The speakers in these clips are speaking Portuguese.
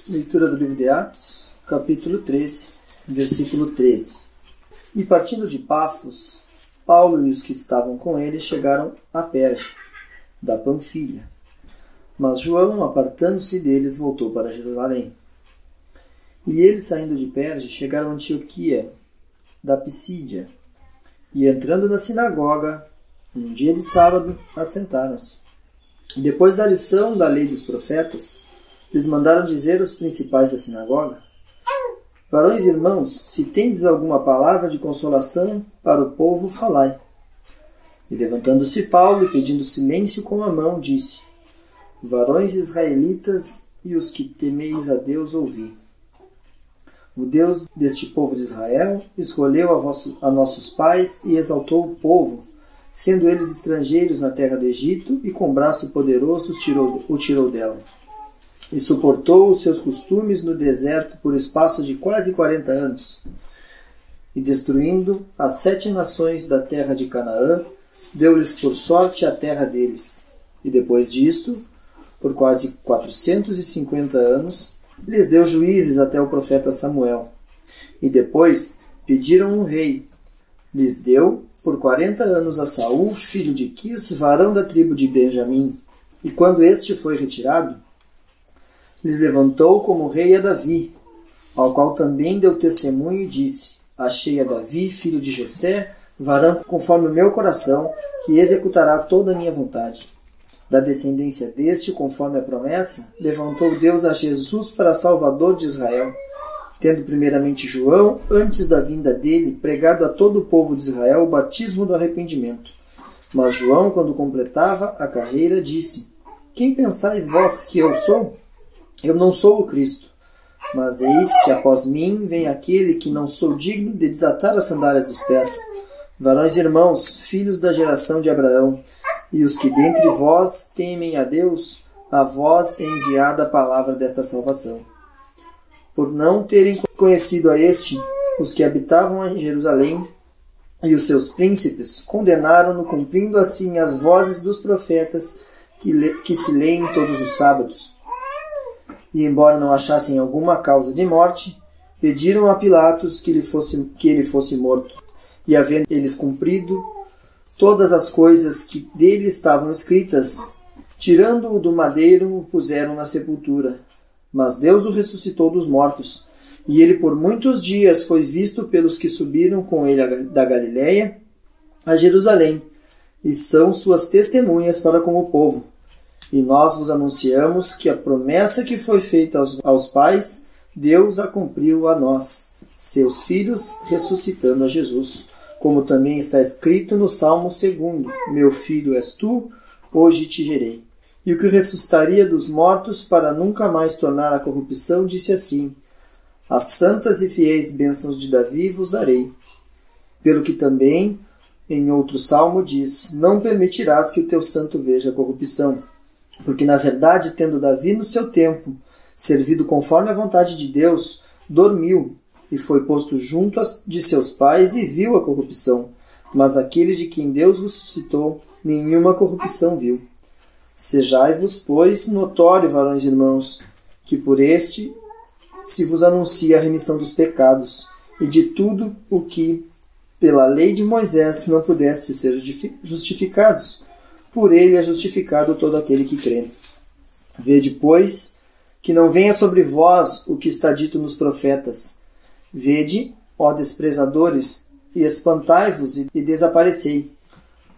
Leitura do livro de Atos, capítulo 13, versículo 13. E partindo de Pafos, Paulo e os que estavam com ele chegaram a Perge, da Panfilha. Mas João, apartando-se deles, voltou para Jerusalém. E eles, saindo de Perge, chegaram a Antioquia, da Pisídia, e entrando na sinagoga, num dia de sábado, assentaram-se. E depois da lição da lei dos profetas, lhes mandaram dizer aos principais da sinagoga: Varões e irmãos, se tendes alguma palavra de consolação para o povo, falai. E levantando-se Paulo e pedindo silêncio com a mão, disse: Varões israelitas e os que temeis a Deus, ouvi. O Deus deste povo de Israel escolheu a nossos pais e exaltou o povo, sendo eles estrangeiros na terra do Egito, e com braço poderoso o tirou dela. E suportou os seus costumes no deserto por espaço de quase 40 anos. E destruindo as 7 nações da terra de Canaã, deu-lhes por sorte a terra deles. E depois disto, por quase 450 anos, lhes deu juízes até o profeta Samuel. E depois pediram um rei. Lhes deu por 40 anos a Saul, filho de Quis, varão da tribo de Benjamim. E quando este foi retirado, lhes levantou como rei a Davi, ao qual também deu testemunho e disse: Achei a Davi, filho de Jessé, varão conforme o meu coração, que executará toda a minha vontade. Da descendência deste, conforme a promessa, levantou Deus a Jesus para Salvador de Israel, tendo primeiramente João, antes da vinda dele, pregado a todo o povo de Israel o batismo do arrependimento. Mas João, quando completava a carreira, disse: Quem pensais vós que eu sou? Eu não sou o Cristo, mas eis que após mim vem aquele que não sou digno de desatar as sandálias dos pés. Varões e irmãos, filhos da geração de Abraão, e os que dentre vós temem a Deus, a vós é enviada a palavra desta salvação. Por não terem conhecido a este, os que habitavam em Jerusalém e os seus príncipes condenaram-no, cumprindo assim as vozes dos profetas que se leem todos os sábados. E embora não achassem alguma causa de morte, pediram a Pilatos que ele fosse morto. E havendo eles cumprido todas as coisas que dele estavam escritas, tirando-o do madeiro, o puseram na sepultura. Mas Deus o ressuscitou dos mortos, e ele por muitos dias foi visto pelos que subiram com ele da Galiléia a Jerusalém, e são suas testemunhas para com o povo. E nós vos anunciamos que a promessa que foi feita aos pais, Deus a cumpriu a nós, seus filhos, ressuscitando a Jesus. Como também está escrito no Salmo 2: Meu filho és tu, hoje te gerei. E o que ressuscitaria dos mortos para nunca mais tornar a corrupção, disse assim: As santas e fiéis bênçãos de Davi vos darei. Pelo que também em outro salmo diz: Não permitirás que o teu santo veja a corrupção. Porque na verdade, tendo Davi no seu tempo servido conforme a vontade de Deus, dormiu, e foi posto junto de seus pais e viu a corrupção. Mas aquele de quem Deus ressuscitou, nenhuma corrupção viu. Sejai-vos, pois, notório, varões e irmãos, que por este se vos anuncia a remissão dos pecados, e de tudo o que, pela lei de Moisés, não pudeste ser justificados. Por ele é justificado todo aquele que crê. Vede, pois, que não venha sobre vós o que está dito nos profetas. Vede, ó desprezadores, e espantai-vos e desaparecei,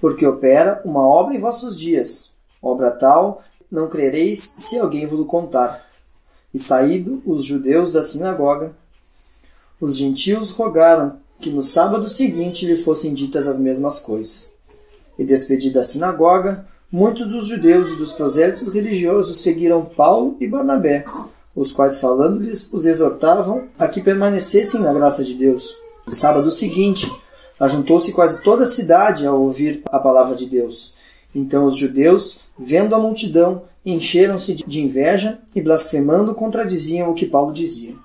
porque opera uma obra em vossos dias, obra tal, não crereis se alguém vos contar. E saído os judeus da sinagoga, os gentios rogaram que no sábado seguinte lhe fossem ditas as mesmas coisas. E despedida a sinagoga, muitos dos judeus e dos prosélitos religiosos seguiram Paulo e Barnabé, os quais, falando-lhes, os exortavam a que permanecessem na graça de Deus. No sábado seguinte, ajuntou-se quase toda a cidade a ouvir a palavra de Deus. Então os judeus, vendo a multidão, encheram-se de inveja e, blasfemando, contradiziam o que Paulo dizia.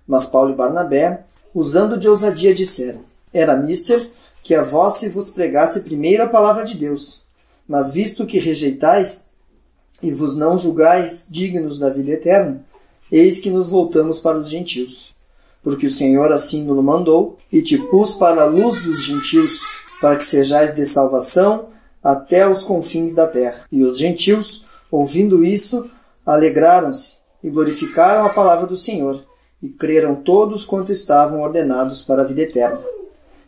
Mas Paulo e Barnabé, usando de ousadia, disseram: Era mister que a vós se vos pregasse primeiro a palavra de Deus. Mas visto que rejeitais e vos não julgais dignos da vida eterna, eis que nos voltamos para os gentios. Porque o Senhor assim nos mandou, e te pus para a luz dos gentios, para que sejais de salvação até os confins da terra. E os gentios, ouvindo isso, alegraram-se e glorificaram a palavra do Senhor, e creram todos quanto estavam ordenados para a vida eterna.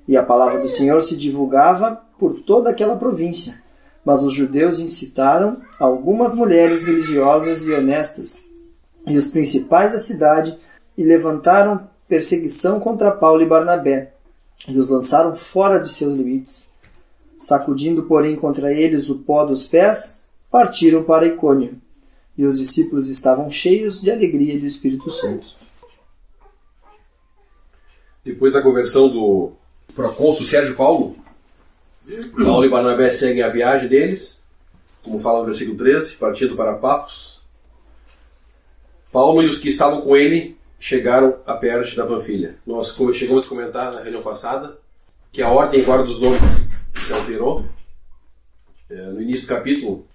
E a palavra do Senhor se divulgava por toda aquela província, mas os judeus incitaram algumas mulheres religiosas e honestas, e os principais da cidade, e levantaram perseguição contra Paulo e Barnabé, e os lançaram fora de seus limites. Sacudindo, porém, contra eles o pó dos pés, partiram para Icônio. E os discípulos estavam cheios de alegria e do Espírito Santo. Depois da conversão do procônsul Sérgio Paulo, Paulo e Barnabé seguem a viagem deles, como fala no versículo 13, partindo para Pafos. Paulo e os que estavam com ele chegaram a Perge da Panfilha. Nós chegamos a comentar na reunião passada que a ordem agora dos nomes se alterou. No início do capítulo,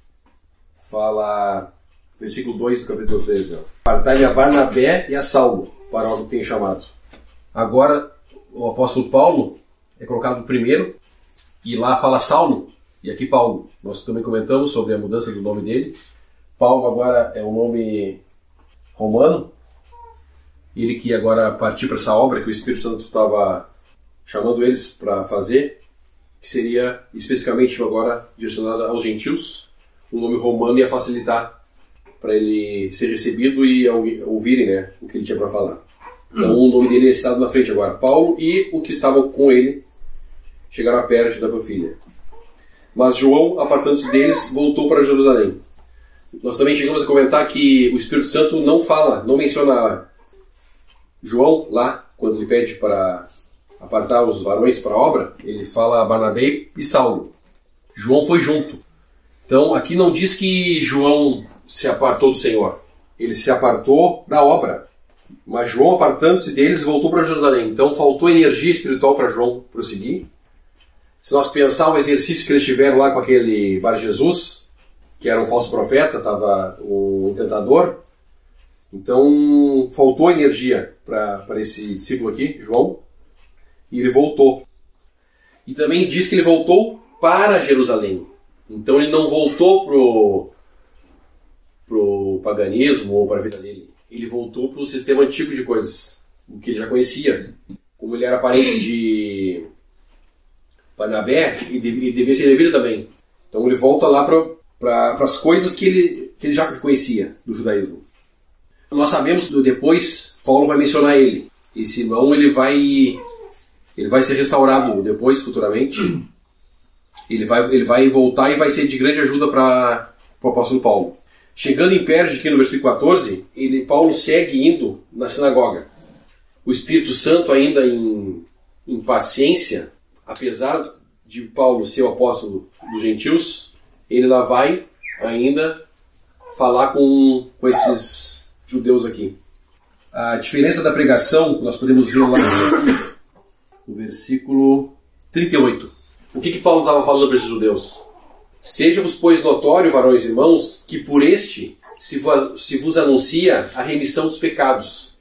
fala, versículo 2 do capítulo 13, apartai-me a Barnabé e a Saulo, para o que tenho chamado. Agora, o apóstolo Paulo é colocado primeiro, e lá fala Saulo, e aqui Paulo. Nós também comentamos sobre a mudança do nome dele. Paulo agora é um nome romano, ele que agora partiu para essa obra que o Espírito Santo estava chamando eles para fazer, que seria especificamente agora direcionada aos gentios. O nome romano ia facilitar para ele ser recebido e ouvirem, né, o que ele tinha para falar. Então o nome dele é citado na frente agora. Paulo e o que estavam com ele chegaram a Perge da Panfilha. Mas João, apartando-se deles, voltou para Jerusalém. Nós também chegamos a comentar que o Espírito Santo não menciona João lá, quando ele pede para apartar os varões para a obra, ele fala Barnabé e Saulo. João foi junto. Então aqui não diz que João se apartou do Senhor. Ele se apartou da obra. Mas João, apartando-se deles, voltou para Jerusalém. Então faltou energia espiritual para João prosseguir. Se nós pensar o exercício que eles tiveram lá com aquele Bar Jesus, que era um falso profeta, estava um encantador, então faltou energia para esse discípulo aqui, João, e ele voltou. E também diz que ele voltou para Jerusalém. Então ele não voltou pro paganismo ou para a vida dele. Ele voltou para o sistema antigo de coisas, o que ele já conhecia. Como ele era parente de Barnabé, e devia ser levita também. Então ele volta lá para as coisas que ele já conhecia do judaísmo. Nós sabemos que depois Paulo vai mencionar ele. E senão ele vai ser restaurado depois, futuramente. Ele vai voltar e vai ser de grande ajuda para o apóstolo Paulo. Chegando em Perge, aqui no versículo 14, Paulo segue indo na sinagoga. O Espírito Santo ainda em paciência, apesar de Paulo ser o apóstolo dos gentios, ele lá vai ainda falar com esses judeus aqui. A diferença da pregação, nós podemos ver lá no versículo 38. O que Paulo estava falando para esses judeus? Seja-vos, pois, notório, varões e irmãos, que por este se vos anuncia a remissão dos pecados.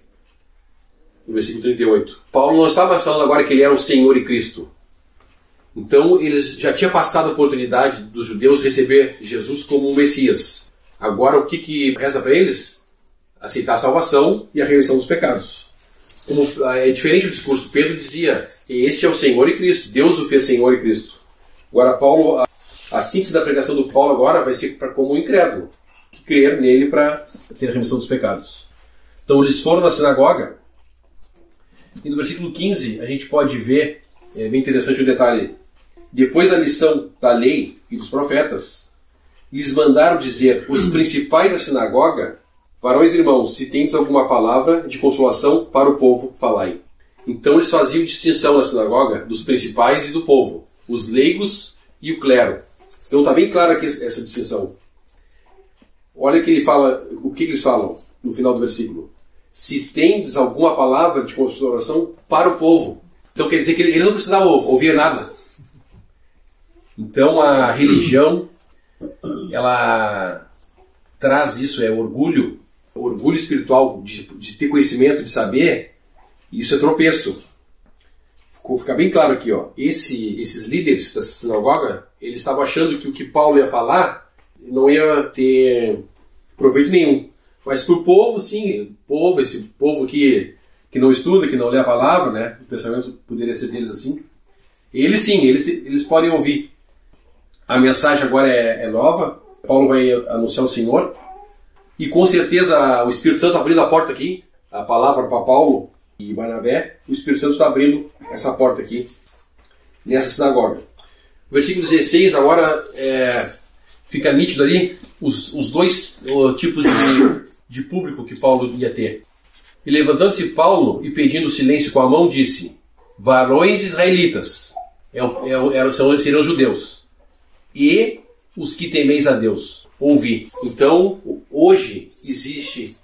No versículo 38. Paulo não estava falando agora que ele era o Senhor e Cristo. Então, eles já tinham passado a oportunidade dos judeus receber Jesus como um Messias. Agora, o que resta para eles? Aceitar a salvação e a remissão dos pecados. É diferente o discurso. Pedro dizia, este é o Senhor e Cristo. Deus o fez Senhor e Cristo. Agora, Paulo, a síntese da pregação do Paulo agora vai ser para como um incrédulo, que crer nele para ter a remissão dos pecados. Então, eles foram na sinagoga, e no versículo 15 a gente pode ver, é bem interessante o detalhe, depois da lição da lei e dos profetas, lhes mandaram dizer, os principais da sinagoga, varões e irmãos, se tendes alguma palavra de consolação para o povo, falai. Então eles faziam distinção na sinagoga dos principais e do povo, os leigos e o clero. Então está bem clara aqui essa distinção. Olha que ele fala, o que eles falam no final do versículo. Se tendes alguma palavra de consolação para o povo. Então quer dizer que eles não precisavam ouvir nada. Então a religião, ela traz isso, é orgulho orgulho espiritual de ter conhecimento, de saber, isso é tropeço. Fica bem claro aqui, ó. Esses líderes da sinagoga, eles estavam achando que o que Paulo ia falar não ia ter proveito nenhum. Mas para o povo, sim, esse povo que não estuda, que não lê a palavra, né? O pensamento poderia ser deles assim. Eles sim, eles podem ouvir. A mensagem agora é nova. Paulo vai anunciar o Senhor. E com certeza o Espírito Santo abrindo a porta aqui, a palavra para Paulo e Barnabé, o Espírito Santo está abrindo essa porta aqui, nessa sinagoga. O versículo 16 agora fica nítido ali os dois tipos de público que Paulo ia ter. E levantando-se Paulo e pedindo silêncio com a mão, disse: varões israelitas, seriam os judeus, e os que temeis a Deus, ouvi. Então, hoje existe...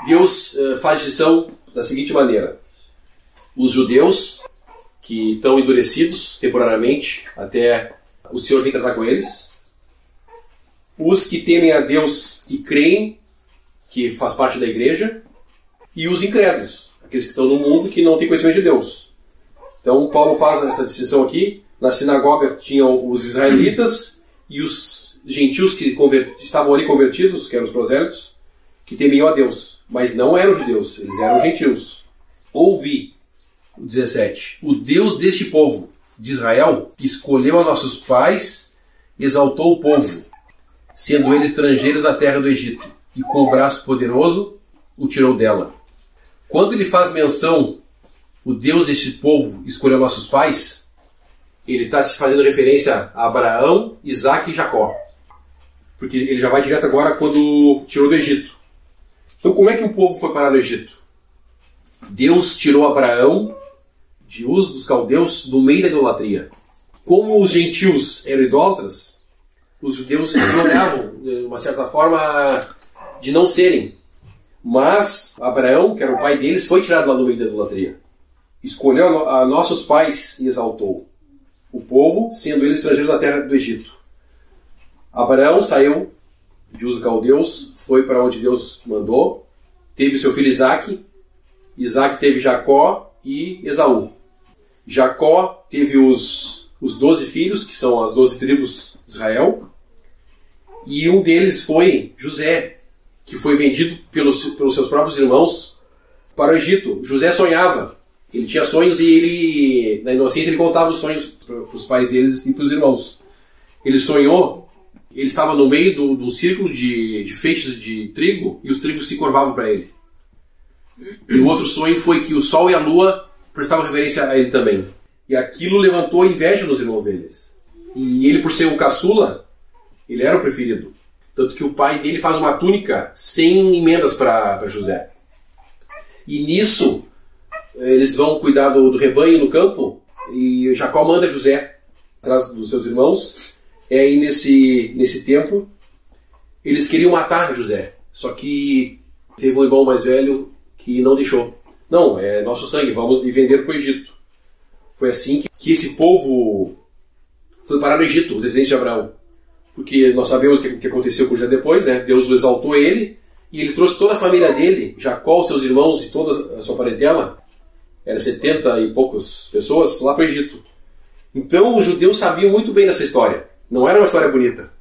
Deus faz distinção da seguinte maneira: os judeus que estão endurecidos temporariamente até o Senhor vir tratar com eles, os que temem a Deus e creem, que faz parte da igreja, e os incrédulos, aqueles que estão no mundo que não têm conhecimento de Deus. Então Paulo faz essa distinção aqui. Na sinagoga tinham os israelitas e os gentios que estavam ali convertidos, que eram os prosélitos, que temiam a Deus, mas não eram judeus, eles eram gentios. Ouvi, o 17, o Deus deste povo, de Israel, escolheu a nossos pais e exaltou o povo, sendo eles estrangeiros na terra do Egito, e com o braço poderoso o tirou dela. Quando ele faz menção, o Deus deste povo escolheu nossos pais, ele está se fazendo referência a Abraão, Isaac e Jacó. Porque ele já vai direto agora quando tirou do Egito. Então como é que o povo foi parar no Egito? Deus tirou Abraão de Uz dos caldeus no meio da idolatria. Como os gentios eram idólatras, os judeus se gloriavam, de uma certa forma, de não serem. Mas Abraão, que era o pai deles, foi tirado lá no meio da idolatria. Escolheu a nossos pais e exaltou o povo, sendo eles estrangeiros na terra do Egito. Abraão saiu de Uz dos caldeus, foi para onde Deus mandou, teve seu filho Isaac. Isaac teve Jacó e Esaú. Jacó teve os 12 filhos, que são as 12 tribos de Israel, e um deles foi José, que foi vendido pelos seus próprios irmãos para o Egito. José sonhava, ele tinha sonhos e ele, na inocência, ele contava os sonhos para os pais deles e para os irmãos. Ele sonhou, ele estava no meio do círculo de feixes de trigo e os trigos se curvavam para ele. E o outro sonho foi que o sol e a lua prestavam reverência a ele também. E aquilo levantou inveja nos irmãos dele. E ele, por ser o caçula, ele era o preferido. Tanto que o pai dele faz uma túnica sem emendas para José. E nisso, eles vão cuidar do rebanho no campo, e Jacó manda José atrás dos seus irmãos. E aí, nesse tempo, eles queriam matar José. Só que teve um irmão mais velho que não deixou. Não, é nosso sangue, vamos vender para o Egito. Foi assim que esse povo foi parar no Egito, os descendentes de Abraão. Porque nós sabemos o que aconteceu com José depois, né? Deus o exaltou ele, e ele trouxe toda a família dele, Jacó, seus irmãos e toda a sua parentela, eram 70 e poucas pessoas, lá para o Egito. Então os judeus sabiam muito bem dessa história. Não era uma história bonita.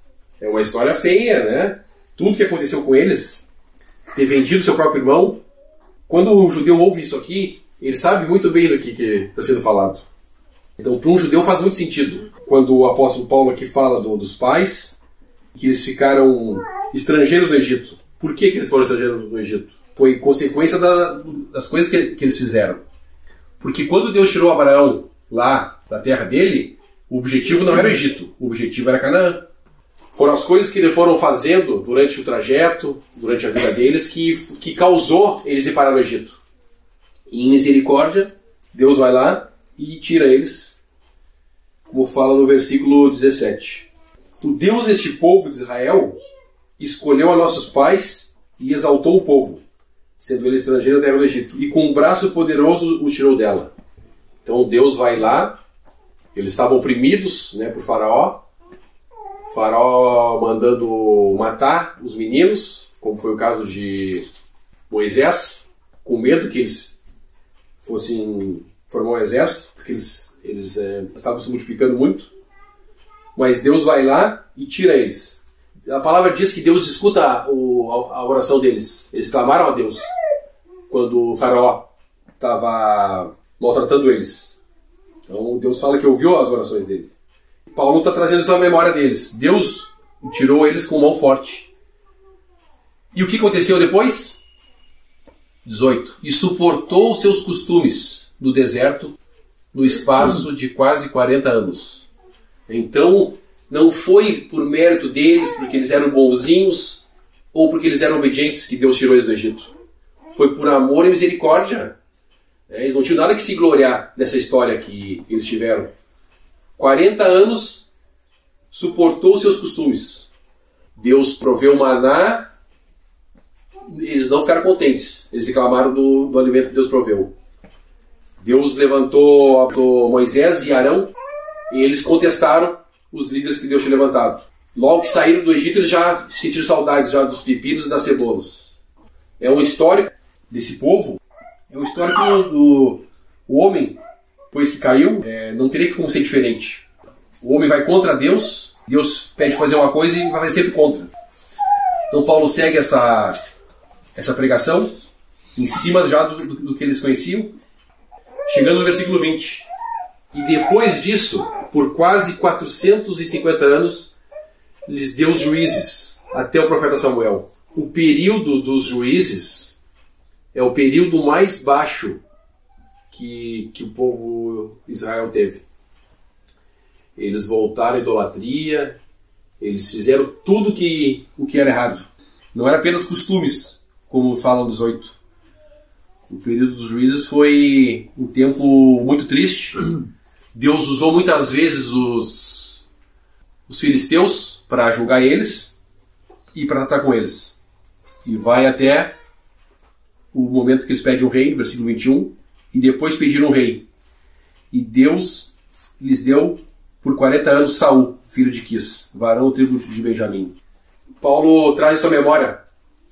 É uma história feia, né? Tudo que aconteceu com eles, ter vendido seu próprio irmão. Quando o judeu ouve isso aqui, ele sabe muito bem do que está sendo falado. Então, para um judeu faz muito sentido. Quando o apóstolo Paulo aqui fala dos pais, que eles ficaram estrangeiros no Egito. Por que eles foram estrangeiros no Egito? Foi consequência das coisas que eles fizeram. Porque quando Deus tirou Abraão lá da terra dele, o objetivo não era o Egito, o objetivo era Canaã. Foram as coisas que eles foram fazendo durante o trajeto, durante a vida deles, que causou eles ir parar no Egito. E em misericórdia, Deus vai lá e tira eles, como fala no versículo 17. O Deus deste povo de Israel escolheu a nossos pais e exaltou o povo, sendo ele estrangeiro na terra do Egito, e com um braço poderoso o tirou dela. Então Deus vai lá, eles estavam oprimidos, né, por Faraó mandando matar os meninos, como foi o caso de Moisés, com medo que eles fossem formar um exército, porque eles estavam se multiplicando muito, mas Deus vai lá e tira eles. A palavra diz que Deus escuta a oração deles. Eles clamaram a Deus quando o faraó estava maltratando eles. Então Deus fala que ouviu as orações dele. Paulo está trazendo isso à memória deles. Deus tirou eles com mão forte. E o que aconteceu depois? 18. E suportou os seus costumes no deserto no espaço de quase 40 anos. Então, não foi por mérito deles, porque eles eram bonzinhos, ou porque eles eram obedientes que Deus tirou eles do Egito. Foi por amor e misericórdia. Eles não tinham nada que se gloriar dessa história que eles tiveram. 40 anos suportou os seus costumes. Deus proveu maná, eles não ficaram contentes. Eles reclamaram do alimento que Deus proveu. Deus levantou Moisés e Arão e eles contestaram os líderes que Deus tinha levantado. Logo que saíram do Egito, eles já sentiram saudades já dos pepinos e das cebolas. É um histórico desse povo, é um histórico do homem, pois que caiu, não teria como ser diferente. O homem vai contra Deus, Deus pede fazer uma coisa e vai sempre contra. Então Paulo segue essa pregação, em cima já do que eles conheciam, chegando no versículo 20. E depois disso, por quase 450 anos, lhes deu os juízes, até o profeta Samuel. O período dos juízes é o período mais baixo que o povo Israel teve. Eles voltaram à idolatria, eles fizeram tudo o que era errado. Não era apenas costumes, como falam dos 8. O período dos juízes foi um tempo muito triste. Deus usou muitas vezes os filisteus para julgar eles e para tratar com eles. E vai até o momento que eles pedem um rei, versículo 21, e depois pediram um rei. E Deus lhes deu por 40 anos Saul, filho de Quis, varão da tribo de Benjamim. Paulo traz essa memória.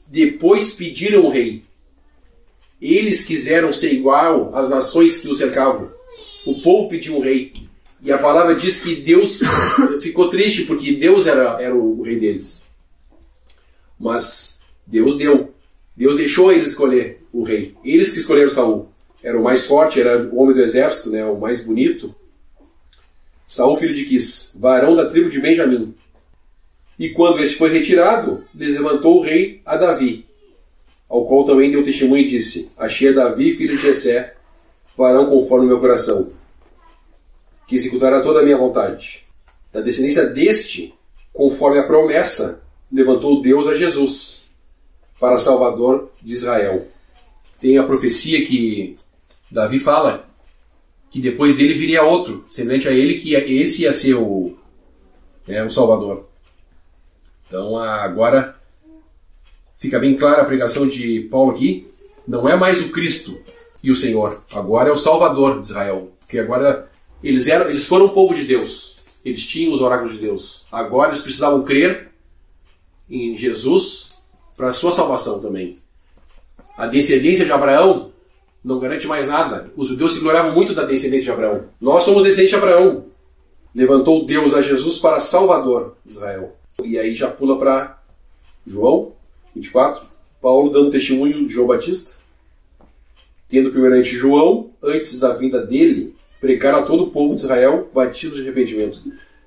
Depois pediram um rei. Eles quiseram ser igual às nações que o cercavam. O povo pediu um rei. E a palavra diz que Deus ficou triste porque Deus era o rei deles. Mas Deus deu. Deus deixou eles escolher o rei. Eles que escolheram Saul. Era o mais forte, era o homem do exército, né, o mais bonito. Saul, filho de Quis, varão da tribo de Benjamim. E quando este foi retirado, lhes levantou o rei a Davi, ao qual também deu testemunho e disse: achei a Davi, filho de Jessé, varão conforme o meu coração, que executará toda a minha vontade. Da descendência deste, conforme a promessa, levantou Deus a Jesus, para Salvador de Israel. Tem a profecia que Davi fala que depois dele viria outro, semelhante a ele, que esse ia ser o Salvador. Então agora fica bem clara a pregação de Paulo aqui. Não é mais o Cristo e o Senhor. Agora é o Salvador de Israel. Porque agora eles foram o povo de Deus. Eles tinham os oráculos de Deus. Agora eles precisavam crer em Jesus para a sua salvação também. A descendência de Abraão não garante mais nada. Os judeus se gloriavam muito da descendência de Abraão. Nós somos descendentes de Abraão. Levantou Deus a Jesus para Salvador de Israel. E aí já pula para João 24. Paulo dando testemunho de João Batista. Tendo primeiramente João, antes da vinda dele, pregar a todo o povo de Israel batidos de arrependimento.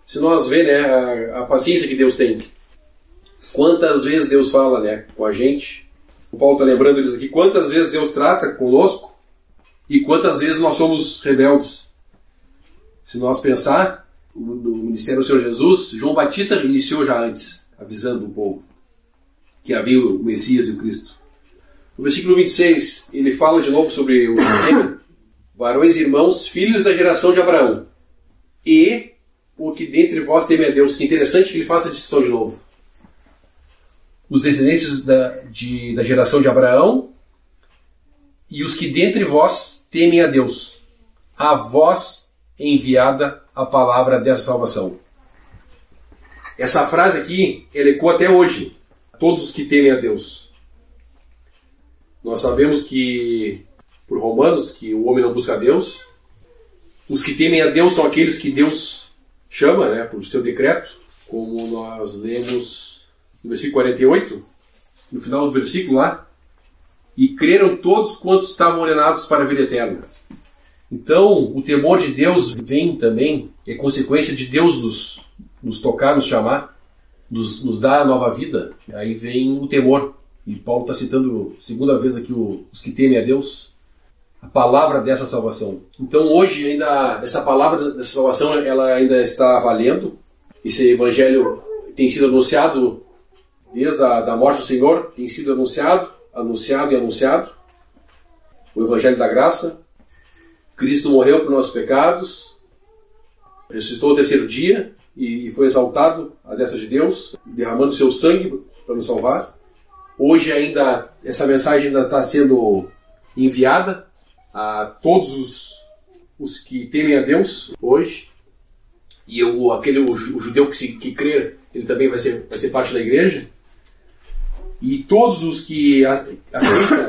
Se nós vemos, né, a paciência que Deus tem. Quantas vezes Deus fala, né, com a gente. O Paulo está lembrando eles aqui. Quantas vezes Deus trata conosco e quantas vezes nós somos rebeldes. Se nós pensar no ministério do Senhor Jesus, João Batista iniciou já antes, avisando o povo que havia o Messias e o Cristo. No versículo 26, ele fala de novo sobre o tema: varões e irmãos, filhos da geração de Abraão, e o que dentre vós teme a Deus. Que interessante que ele faça a distinção de novo. Os descendentes da geração de Abraão e os que dentre vós temem a Deus. A vós é enviada a palavra dessa salvação. Essa frase aqui, ela ecoa até hoje. todos os que temem a Deus. Nós sabemos que, por Romanos, que o homem não busca a Deus. Os que temem a Deus são aqueles que Deus chama, né, por seu decreto, como nós lemos no versículo 48, no final do versículo lá, e creram todos quantos estavam ordenados para a vida eterna. Então, o temor de Deus vem também, é consequência de Deus nos tocar, nos chamar, nos dar a nova vida. Aí vem o temor. E Paulo está citando, segunda vez aqui, os que temem a Deus, a palavra dessa salvação. Então, hoje, ainda essa palavra dessa salvação, ela ainda está valendo. Esse evangelho tem sido anunciado desde a morte do Senhor, tem sido anunciado e anunciado. O evangelho da graça. Cristo morreu por nossos pecados, ressuscitou ao terceiro dia e foi exaltado à destra de Deus, derramando seu sangue para nos salvar. Hoje ainda, essa mensagem ainda está sendo enviada a todos os que temem a Deus hoje. E o judeu que crer, ele também vai ser parte da igreja. E todos os que aceitam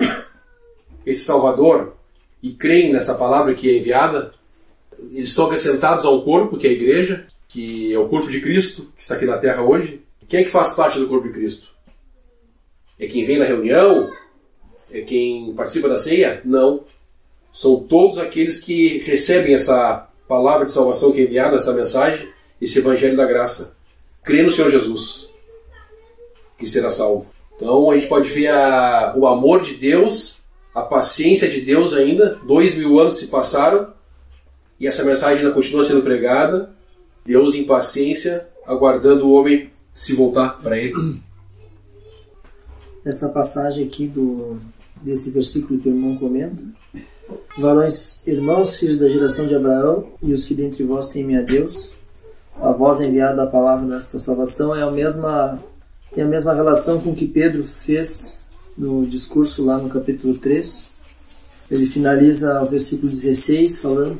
esse Salvador e creem nessa palavra que é enviada, eles são acrescentados a um corpo, que é a igreja, que é o corpo de Cristo, que está aqui na terra hoje. Quem é que faz parte do corpo de Cristo? É quem vem na reunião? É quem participa da ceia? Não. São todos aqueles que recebem essa palavra de salvação que é enviada, essa mensagem, esse evangelho da graça. Crê no Senhor Jesus, que será salvo. Então a gente pode ver o amor de Deus, a paciência de Deus ainda. 2000 anos se passaram e essa mensagem ainda continua sendo pregada. Deus em paciência, aguardando o homem se voltar para Ele. Essa passagem aqui desse versículo que o irmão comenta: varões, irmãos, filhos da geração de Abraão, e os que dentre vós temem a Deus, a vós enviada a palavra desta salvação, tem a mesma relação com o que Pedro fez no discurso lá no capítulo 3. Ele finaliza o versículo 16 falando,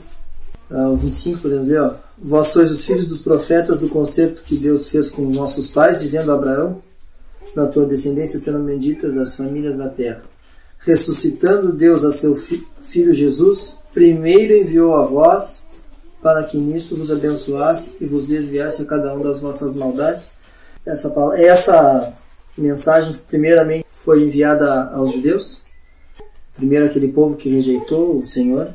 o 25 podemos ler, vós sois os filhos dos profetas do concerto que Deus fez com nossos pais, dizendo a Abraão, na tua descendência serão benditas as famílias da terra. Ressuscitando Deus a seu Filho Jesus, primeiro enviou a vós, para que nisto vos abençoasse e vos desviasse a cada um das vossas maldades. Essa mensagem, primeiramente, foi enviada aos judeus, primeiro aquele povo que rejeitou o Senhor.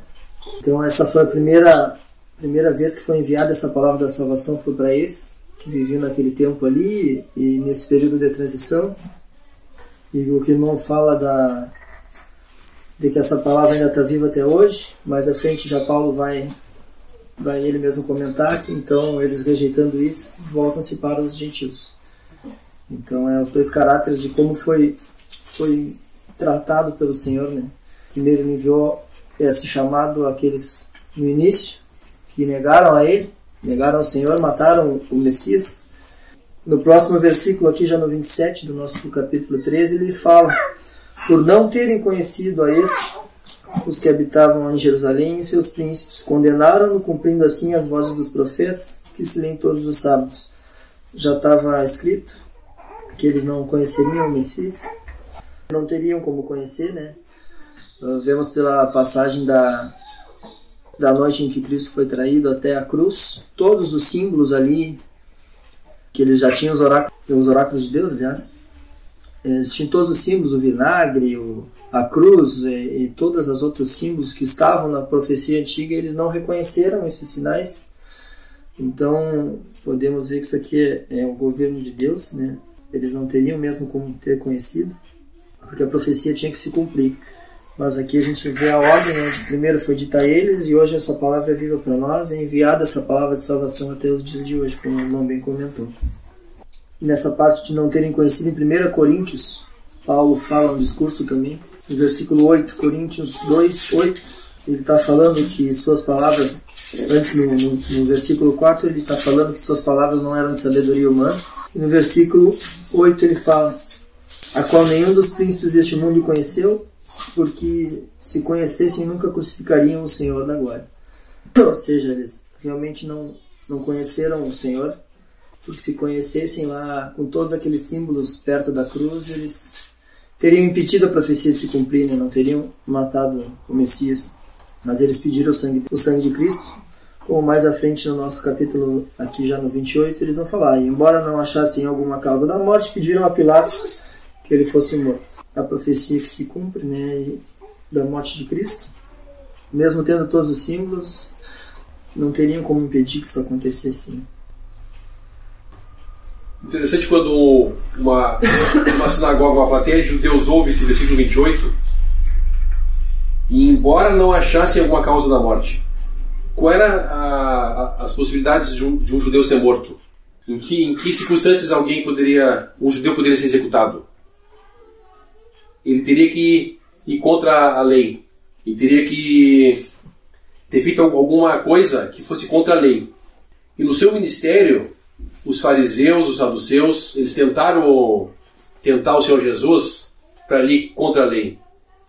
Então essa foi a primeira vez que foi enviada essa palavra da salvação, foi para esses que viviam naquele tempo ali e nesse período de transição. E o que o irmão fala de que essa palavra ainda está viva até hoje. Mais à frente já Paulo vai ele mesmo comentar que então eles, rejeitando isso, voltam-se para os gentios. Então os dois caráteres de como foi tratado pelo Senhor, né? Primeiro ele enviou esse chamado àqueles no início que negaram a ele, negaram ao Senhor, mataram o Messias. No próximo versículo aqui, já no 27 do nosso capítulo 13, ele fala: por não terem conhecido a este, os que habitavam em Jerusalém e seus príncipes condenaram-no, cumprindo assim as vozes dos profetas que se leem todos os sábados. Já estava escrito que eles não conheceriam o Messias, não teriam como conhecer, né? Vemos pela passagem da noite em que Cristo foi traído até a cruz, todos os símbolos ali, que eles já tinham os oráculos de Deus, aliás, eles tinham todos os símbolos, o vinagre, a cruz e todos os outros símbolos que estavam na profecia antiga, eles não reconheceram esses sinais. Então podemos ver que isso aqui é o governo de Deus, né? Eles não teriam mesmo como ter conhecido, porque a profecia tinha que se cumprir. Mas aqui a gente vê a ordem, né? Primeiro foi dita a eles, e hoje essa palavra é viva para nós, é enviada essa palavra de salvação até os dias de hoje, como o irmão bem comentou. E nessa parte de não terem conhecido, em 1 Coríntios, Paulo fala um discurso também, no versículo 8, Coríntios 2, 8, ele está falando que suas palavras, antes no versículo 4, ele está falando que suas palavras não eram de sabedoria humana, e no versículo 8 ele fala: a qual nenhum dos príncipes deste mundo conheceu, porque se conhecessem nunca crucificariam o Senhor da glória. Ou seja, eles realmente não conheceram o Senhor, porque se conhecessem lá com todos aqueles símbolos perto da cruz, eles teriam impedido a profecia de se cumprir, né? Não teriam matado o Messias. Mas eles pediram o sangue de Cristo, como mais à frente no nosso capítulo, aqui já no 28, eles vão falar. E embora não achassem alguma causa da morte, pediram a Pilatos que ele fosse morto. A profecia que se cumpre, né, da morte de Cristo, mesmo tendo todos os símbolos, não teriam como impedir que isso acontecesse. Interessante quando uma sinagoga, uma plateia de judeus ouve esse versículo 28, e embora não achassem alguma causa da morte, qual era as possibilidades de um judeu ser morto? Em que circunstâncias um judeu poderia ser executado? Ele teria que ir contra a lei. Ele teria que ter feito alguma coisa que fosse contra a lei. E no seu ministério, os fariseus, os saduceus, eles tentaram tentar o Senhor Jesus para ir contra a lei.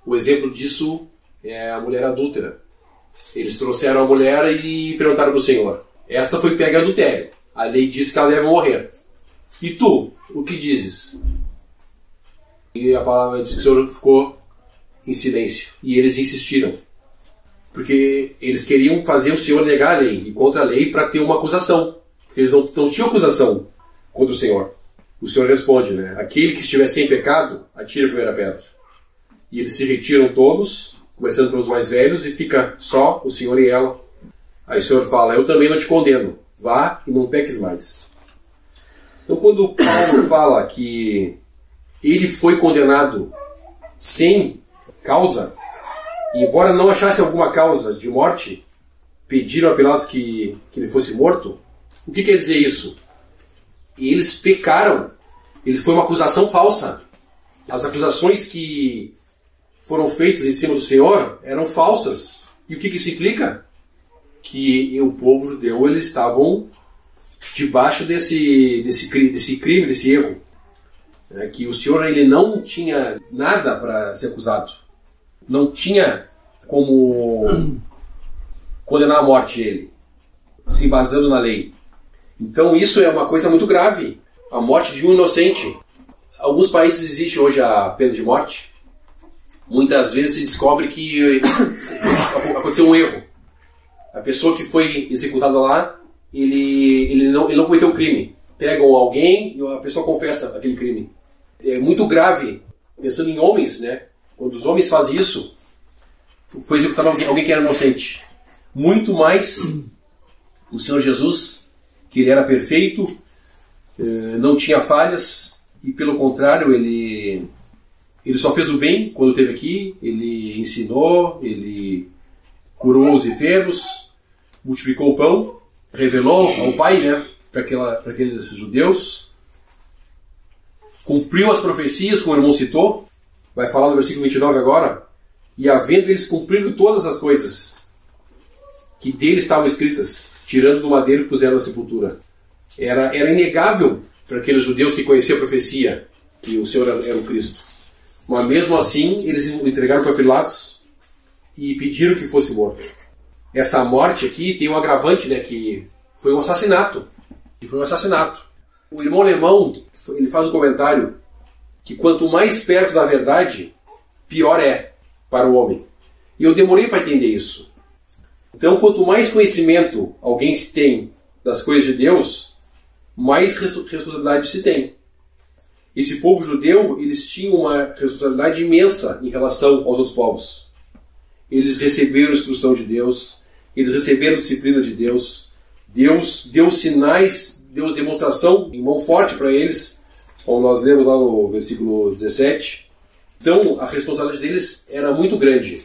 O exemplo disso é a mulher adúltera. Eles trouxeram a mulher e perguntaram para o Senhor: esta foi pega em adultério. A lei diz que ela deve morrer. E tu, o que dizes? E a palavra diz que o Senhor ficou em silêncio. E eles insistiram. Porque eles queriam fazer o Senhor negar a lei e contra a lei para ter uma acusação. Porque eles não tinham acusação contra o Senhor. O Senhor responde, né? Aquele que estiver sem pecado, atire a primeira pedra. E eles se retiram todos, começando pelos mais velhos, e fica só o Senhor e ela. Aí o Senhor fala: eu também não te condeno. Vá e não peques mais. Então quando Paulo fala que ele foi condenado sem causa, e embora não achasse alguma causa de morte, pediram a Pilatos que ele fosse morto, o que quer dizer isso? Eles pecaram. Ele foi uma acusação falsa. As acusações que foram feitas em cima do Senhor eram falsas. E o que isso implica? Que o povo judeu, eles estavam debaixo desse crime, desse erro. Que o Senhor, ele não tinha nada para ser acusado. Não tinha como condenar a morte ele, se basando na lei. Então isso é uma coisa muito grave. A morte de um inocente. Alguns países existe hoje a pena de morte. Muitas vezes se descobre que aconteceu um erro. A pessoa que foi executada lá, ele não cometeu o crime. Pegam alguém e a pessoa confessa aquele crime. É muito grave, pensando em homens, né? Quando os homens fazem isso, foi executado alguém que era inocente. Muito mais o Senhor Jesus, que ele era perfeito, não tinha falhas, e pelo contrário, ele só fez o bem quando esteve aqui. Ele ensinou, ele curou os enfermos, multiplicou o pão, revelou ao Pai, né, para aqueles judeus, cumpriu as profecias, como o irmão citou, vai falar no versículo 29 agora, e havendo eles cumprido todas as coisas que dele estavam escritas, tirando do madeiro e puseram na sepultura. Era inegável para aqueles judeus que conheciam a profecia que o Senhor era o Cristo. Mas mesmo assim, eles entregaram para Pilatos e pediram que fosse morto. Essa morte aqui tem um agravante, né, que foi um assassinato. O irmão alemão, ele faz um comentário que quanto mais perto da verdade, pior é para o homem. E eu demorei para entender isso. Então, quanto mais conhecimento alguém se tem das coisas de Deus, mais responsabilidade se tem. Esse povo judeu, eles tinham uma responsabilidade imensa em relação aos outros povos. Eles receberam a instrução de Deus, eles receberam a disciplina de Deus. Deus deu sinais, deu demonstração em mão forte para eles, como nós lemos lá no versículo 17. Então, a responsabilidade deles era muito grande.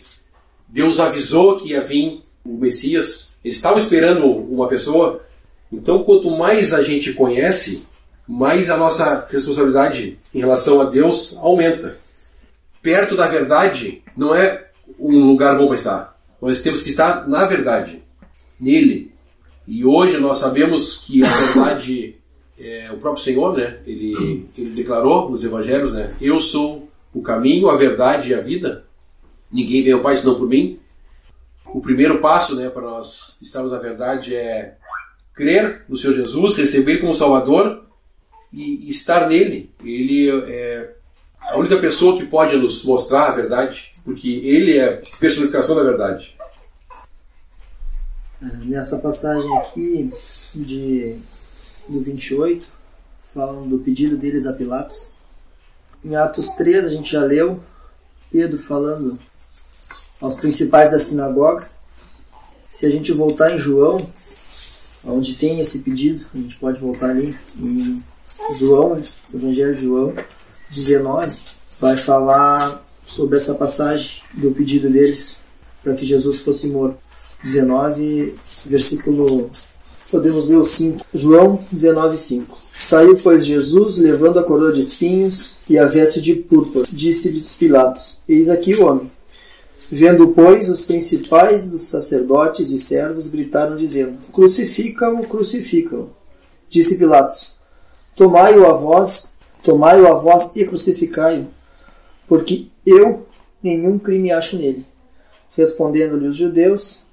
Deus avisou que ia vir o Messias, eles estavam esperando uma pessoa. Então, quanto mais a gente conhece, mais a nossa responsabilidade em relação a Deus aumenta. Perto da verdade não é um lugar bom para estar. Nós temos que estar na verdade, nele. E hoje nós sabemos que a verdade é o próprio Senhor, né? Ele declarou nos evangelhos, né? Eu sou o caminho, a verdade e a vida. Ninguém vem ao Pai senão por mim. O primeiro passo, né, para nós estarmos na verdade é crer no Senhor Jesus, receber Ele como Salvador e estar nele. Ele é a única pessoa que pode nos mostrar a verdade, porque Ele é a personificação da verdade. Nessa passagem aqui do 28, falando do pedido deles a Pilatos. Em Atos 3 a gente já leu Pedro falando aos principais da sinagoga. Se a gente voltar em João, onde tem esse pedido, a gente pode voltar ali em João, Evangelho de João 19, vai falar sobre essa passagem do pedido deles para que Jesus fosse morto. 19, versículo, podemos ler o 5. João 19, 5. Saiu, pois, Jesus, levando a coroa de espinhos e a veste de púrpura. Disse-lhes Pilatos: Eis aqui o homem. Vendo, pois, os principais dos sacerdotes e servos gritaram, dizendo: Crucifica-o, crucifica-o. Disse Pilatos: Tomai-o a vós e crucificai-o, porque eu nenhum crime acho nele. Respondendo-lhe os judeus: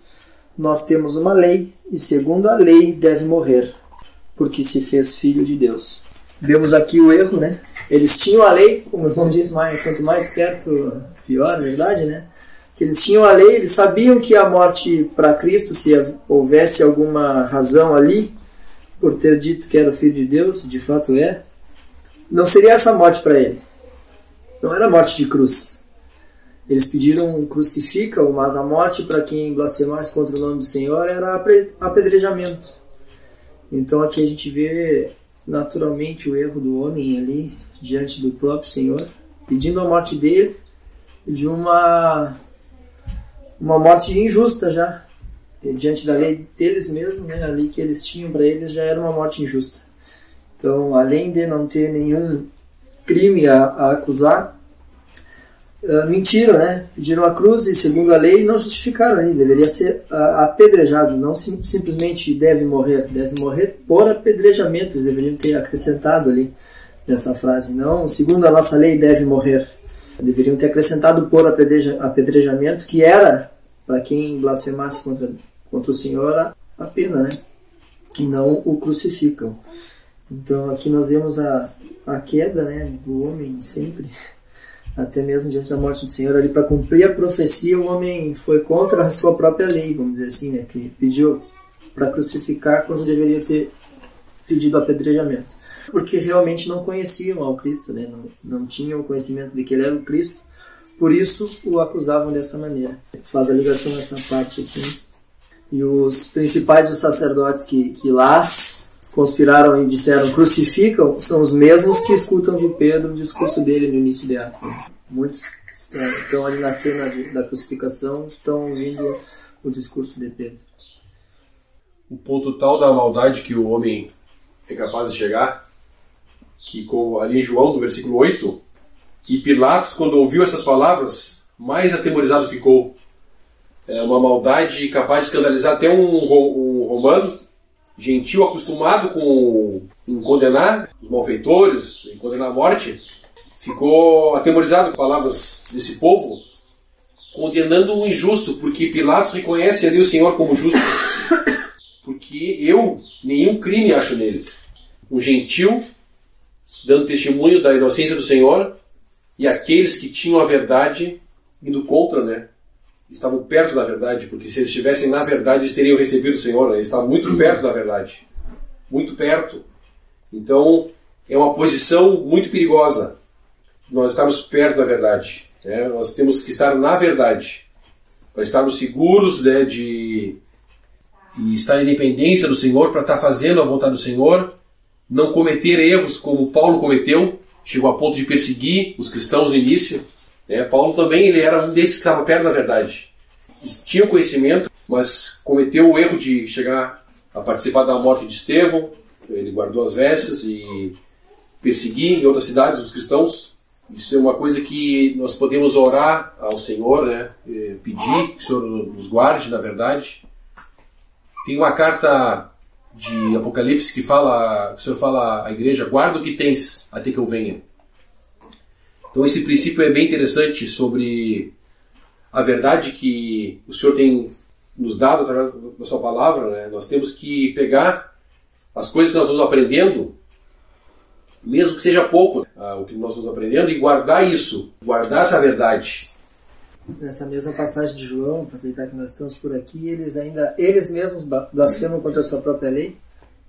Nós temos uma lei, e segundo a lei deve morrer, porque se fez filho de Deus. Vemos aqui o erro, né? Eles tinham a lei, como o irmão diz, quanto mais perto, pior, verdade, né? Que eles tinham a lei, eles sabiam que a morte para Cristo, se houvesse alguma razão ali, por ter dito que era o Filho de Deus, de fato é, não seria essa morte para ele. Não era morte de cruz. Eles pediram crucifica-o, mas a morte para quem blasfemasse contra o nome do Senhor era apedrejamento. Então aqui a gente vê naturalmente o erro do homem ali, diante do próprio Senhor, pedindo a morte dele, de uma morte injusta já. E diante da lei deles mesmos, né, a lei que eles tinham para eles já era uma morte injusta. Então, além de não ter nenhum crime a acusar, mentiram, né? Pediram a cruz e, segundo a lei, não justificaram ali. Deveria ser apedrejado, não simplesmente deve morrer por apedrejamento. Eles deveriam ter acrescentado ali nessa frase. Não, segundo a nossa lei, deve morrer. Deveriam ter acrescentado por apedrejamento, que era, para quem blasfemasse contra o Senhor, a pena, né? E não o crucificam. Então aqui nós vemos a queda, né, do homem sempre, até mesmo diante da morte do Senhor. Ali, para cumprir a profecia, o homem foi contra a sua própria lei, vamos dizer assim, né, que pediu para crucificar quando deveria ter pedido apedrejamento. Porque realmente não conheciam ao Cristo, né? Não tinham o conhecimento de que ele era o Cristo, por isso o acusavam dessa maneira. Faz a ligação nessa parte aqui. E os principais dos sacerdotes que lá conspiraram e disseram crucificam, são os mesmos que escutam de Pedro o discurso dele no início de Atos. Muitos estão ali na cena da crucificação, estão ouvindo o discurso de Pedro. O ponto tal da maldade que o homem é capaz de chegar, que como ali em João, no versículo 8, e Pilatos, quando ouviu essas palavras, mais atemorizado ficou. É uma maldade capaz de escandalizar até um romano, gentil, acostumado em condenar os malfeitores, em condenar a morte, ficou atemorizado com as palavras desse povo, condenando o injusto, porque Pilatos reconhece ali o Senhor como justo, porque eu nenhum crime acho nele. Um gentil dando testemunho da inocência do Senhor, e aqueles que tinham a verdade indo contra, né? Estavam perto da verdade, porque se eles estivessem na verdade, eles teriam recebido o Senhor, né? Eles estavam muito perto da verdade. Muito perto. Então, é uma posição muito perigosa. Nós estamos perto da verdade. Né? Nós temos que estar na verdade. Para estarmos seguros, né, de estar em dependência do Senhor, para estar fazendo a vontade do Senhor, não cometer erros como Paulo cometeu, chegou a ponto de perseguir os cristãos no início. Paulo também ele era um desses que estava perto da verdade. Ele tinha conhecimento, mas cometeu o erro de chegar a participar da morte de Estevão. Ele guardou as vestes e perseguir em outras cidades os cristãos. Isso é uma coisa que nós podemos orar ao Senhor, né? Pedir que o Senhor nos guarde na verdade. Tem uma carta de Apocalipse que o Senhor fala à igreja: guarda o que tens até que eu venha. Então esse princípio é bem interessante sobre a verdade que o Senhor tem nos dado através da sua palavra, né? Nós temos que pegar as coisas que nós vamos aprendendo, mesmo que seja pouco, o que nós vamos aprendendo, e guardar isso, guardar essa verdade. Nessa mesma passagem de João, aproveitar que nós estamos por aqui, eles mesmos blasfemam contra a sua própria lei.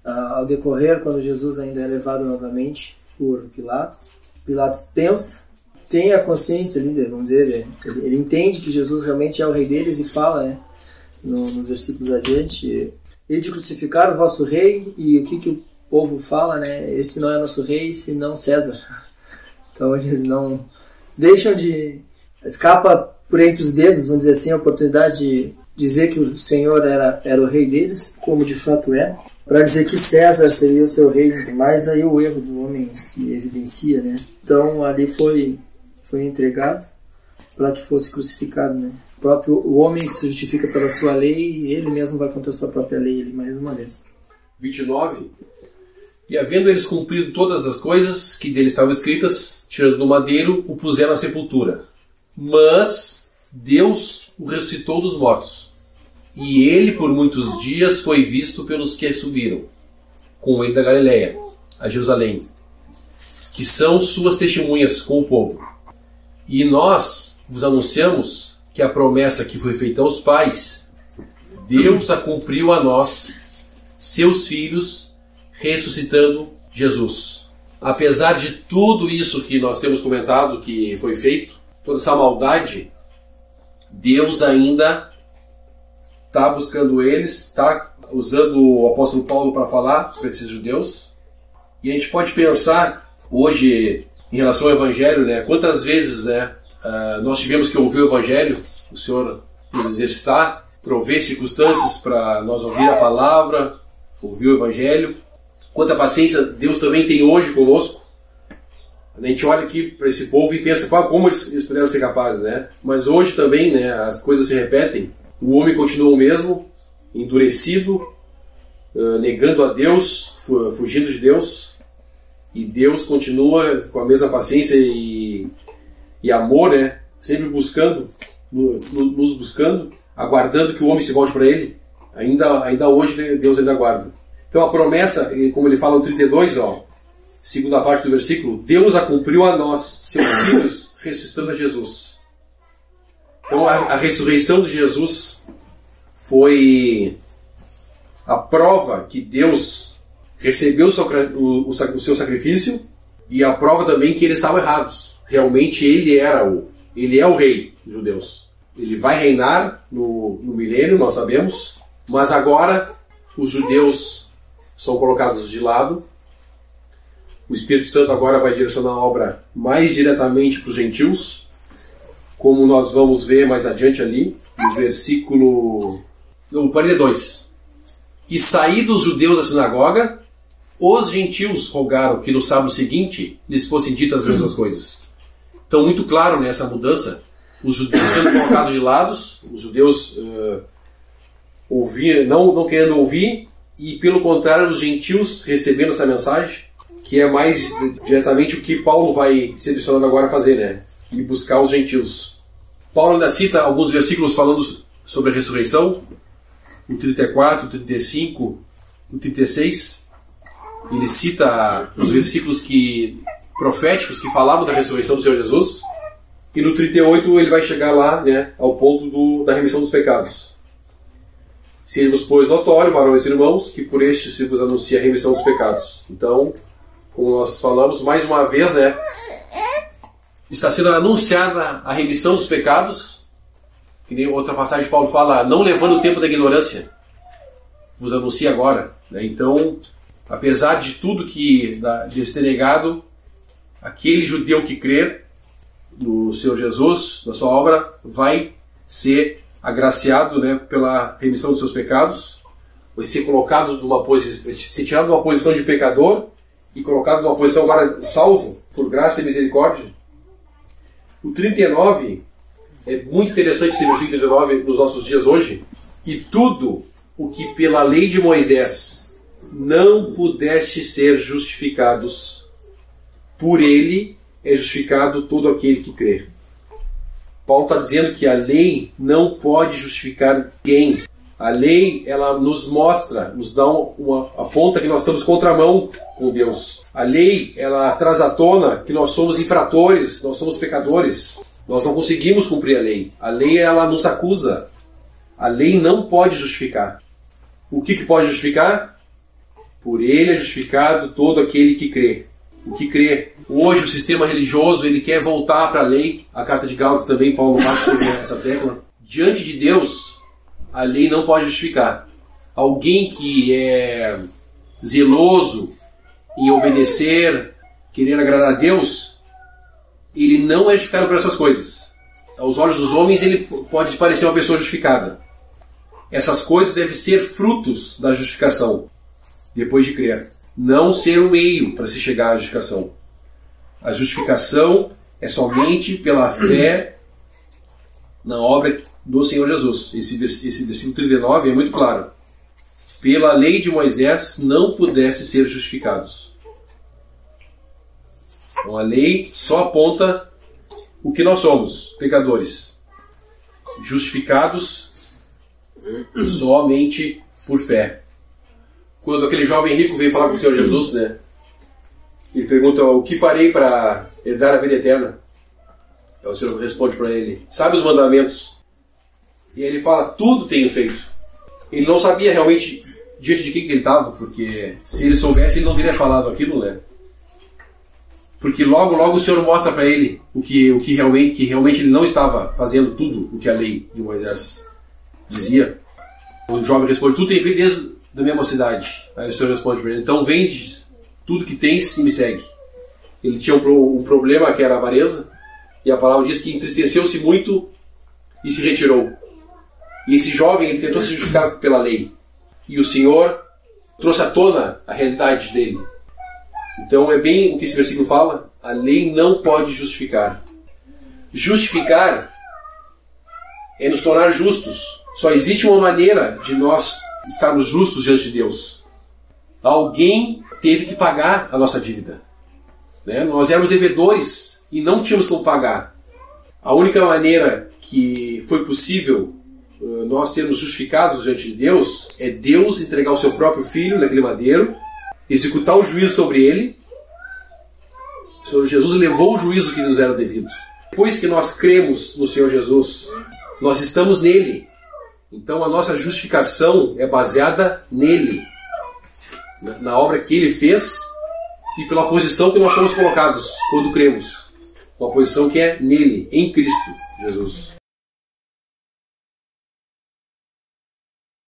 Ao decorrer, quando Jesus ainda é levado novamente por Pilatos, Pilatos pensa, tem a consciência ali, vamos dizer, ele entende que Jesus realmente é o rei deles e fala, né, nos versículos adiante, ele de crucificar o vosso rei, e o que o povo fala, né, esse não é nosso rei, senão César. Então eles não deixam de... escapa por entre os dedos, vamos dizer assim, a oportunidade de dizer que o Senhor era o rei deles, como de fato é, para dizer que César seria o seu rei, mas aí o erro do homem se evidencia, né? Então ali foi entregado para que fosse crucificado, né? O homem que se justifica pela sua lei, ele mesmo vai contra a sua própria lei, ele mais uma vez. 29. E havendo eles cumprido todas as coisas que dele estavam escritas, tirando do madeiro, o puseram na sepultura. Mas Deus o ressuscitou dos mortos. E ele por muitos dias foi visto pelos que subiram com ele da Galileia, a Jerusalém, que são suas testemunhas com o povo. E nós vos anunciamos que a promessa que foi feita aos pais, Deus a cumpriu a nós, seus filhos, ressuscitando Jesus. Apesar de tudo isso que nós temos comentado que foi feito, toda essa maldade, Deus ainda está buscando eles, está usando o apóstolo Paulo para falar para esses judeus. E a gente pode pensar hoje em relação ao Evangelho, né? Quantas vezes, né, nós tivemos que ouvir o Evangelho, o Senhor nos exercitar, prover circunstâncias para nós ouvir a palavra, ouvir o Evangelho. Quanta paciência Deus também tem hoje conosco. A gente olha aqui para esse povo e pensa como eles puderam ser capazes, né? Mas hoje também, né, as coisas se repetem. O homem continua o mesmo, endurecido, negando a Deus, fugindo de Deus. E Deus continua com a mesma paciência e amor, né? Sempre buscando, nos buscando, aguardando que o homem se volte para Ele. Ainda hoje, né, Deus ainda aguarda. Então a promessa, como ele fala no 32, segunda parte do versículo, Deus a cumpriu a nós, seus filhos, ressuscitando a Jesus. Então a ressurreição de Jesus foi a prova que Deus recebeu o seu sacrifício e a prova também que eles estavam errados. Realmente ele é o rei dos judeus. Ele vai reinar no milênio, nós sabemos, mas agora os judeus são colocados de lado. O Espírito Santo agora vai direcionar a obra mais diretamente para os gentios, como nós vamos ver mais adiante ali, no versículo 42. E saídos os judeus da sinagoga, os gentios rogaram que no sábado seguinte lhes fossem ditas as mesmas coisas. Então, muito claro nessa mudança, os judeus sendo colocados de lado, os judeus não querendo ouvir, e pelo contrário, os gentios recebendo essa mensagem, que é mais diretamente o que Paulo vai se direcionando agora a fazer, né? E buscar os gentios. Paulo ainda cita alguns versículos falando sobre a ressurreição, no 34, 35, no 36. Ele cita os versículos proféticos que falavam da ressurreição do Senhor Jesus. E no 38 ele vai chegar lá, né, ao ponto da remissão dos pecados. Seja-vos, pois, notório, varões e irmãos, que por este se vos anuncia a remissão dos pecados. Então, como nós falamos, mais uma vez, né, está sendo anunciada a remissão dos pecados, que nem outra passagem de Paulo fala, não levando o tempo da ignorância, vos anuncia agora. Né? Então, apesar de tudo de ter negado, aquele judeu que crer no Senhor Jesus, na sua obra, vai ser agraciado, né, pela remissão dos seus pecados, vai ser colocado ser tirado de uma posição de pecador e colocado numa posição agora salvo, por graça e misericórdia. O 39, é muito interessante esse versículo 39 nos nossos dias hoje. E tudo o que pela lei de Moisés não pudeste ser justificados, por ele é justificado todo aquele que crê. Paulo está dizendo que a lei não pode justificar ninguém. A lei, ela nos mostra, nos dá aponta que nós estamos contramão com Deus. A lei, ela traz à tona que nós somos infratores, nós somos pecadores. Nós não conseguimos cumprir a lei. A lei, ela nos acusa. A lei não pode justificar. O que pode justificar? Por ele é justificado todo aquele que crê. O que crê. Hoje o sistema religioso, ele quer voltar para a lei. A carta de Gálatas também, Paulo bate sobre essa tecla. Diante de Deus, a lei não pode justificar. Alguém que é zeloso em obedecer, querer agradar a Deus, ele não é justificado por essas coisas. Aos olhos dos homens, ele pode parecer uma pessoa justificada. Essas coisas devem ser frutos da justificação, depois de crer. Não ser o meio para se chegar à justificação. A justificação é somente pela fé na obra do Senhor Jesus. Esse versículo 39 é muito claro. Pela lei de Moisés não pudesse ser justificados. Então a lei só aponta o que nós somos, pecadores. Justificados somente por fé. Quando aquele jovem rico veio falar com o Senhor Jesus, né? Ele pergunta: o que farei para herdar a vida eterna? Aí o Senhor responde para ele: sabe os mandamentos? E aí ele fala: tudo tenho feito. Ele não sabia realmente diante de quem ele estava, porque se ele soubesse, ele não teria falado aquilo, né? Porque logo o Senhor mostra para ele que realmente ele não estava fazendo tudo o que a lei de Moisés dizia. O jovem responde: tudo tenho feito desde a minha mocidade. Aí o Senhor responde para ele: então vende tudo que tens e me segue. Ele tinha um problema que era a avareza, e a palavra diz que entristeceu-se muito e se retirou. E esse jovem, ele tentou se justificar pela lei, e o Senhor trouxe à tona a realidade dele. Então é bem o que esse versículo fala: a lei não pode justificar. Justificar é nos tornar justos. Só existe uma maneira de nós estarmos justos diante de Deus. Alguém teve que pagar a nossa dívida, né? Nós éramos devedores e não tínhamos como pagar. A única maneira que foi possível nós sermos justificados diante de Deus é Deus entregar o seu próprio Filho naquele madeiro, executar o juízo sobre ele. O Senhor Jesus levou o juízo que nos era devido. Depois que nós cremos no Senhor Jesus, nós estamos nele. Então a nossa justificação é baseada nele, na obra que ele fez e pela posição que nós somos colocados quando cremos. Uma posição que é nele, em Cristo Jesus.